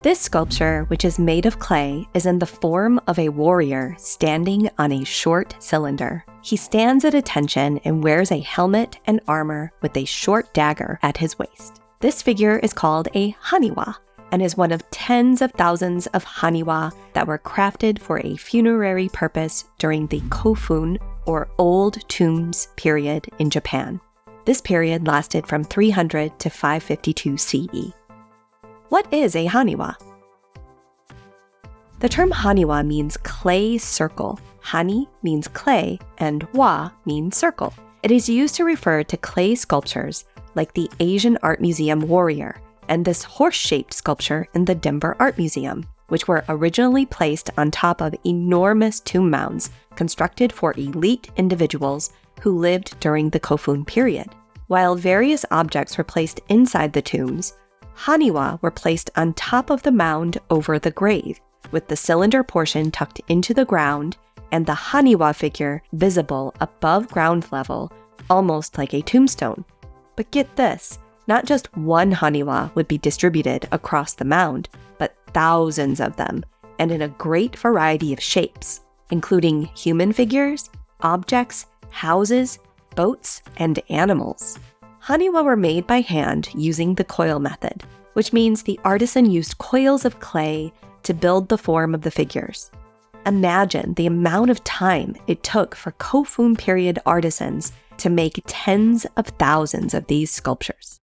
This sculpture, which is made of clay, is in the form of a warrior standing on a short cylinder. He stands at attention and wears a helmet and armor with a short dagger at his waist. This figure is called a HANIWA and is one of tens of thousands of HANIWA that were crafted for a funerary purpose during the Kofun, or Old Tombs period in Japan. This period lasted from 300 to 552 CE. What is a HANIWA? The term HANIWA means clay circle. Hani means clay, and wa means circle. It is used to refer to clay sculptures like the Asian Art Museum Warrior and this horse-shaped sculpture in the Denver Art Museum, which were originally placed on top of enormous tomb mounds constructed for elite individuals who lived during the Kofun period. While various objects were placed inside the tombs, HANIWA were placed on top of the mound over the grave, with the cylinder portion tucked into the ground and the HANIWA figure visible above ground level, almost like a tombstone. But get this, not just one HANIWA would be distributed across the mound, but thousands of them, and in a great variety of shapes, including human figures, objects, houses, boats, and animals. HANIWA were made by hand using the coil method, which means the artisan used coils of clay to build the form of the figures. Imagine the amount of time it took for Kofun period artisans to make tens of thousands of these sculptures.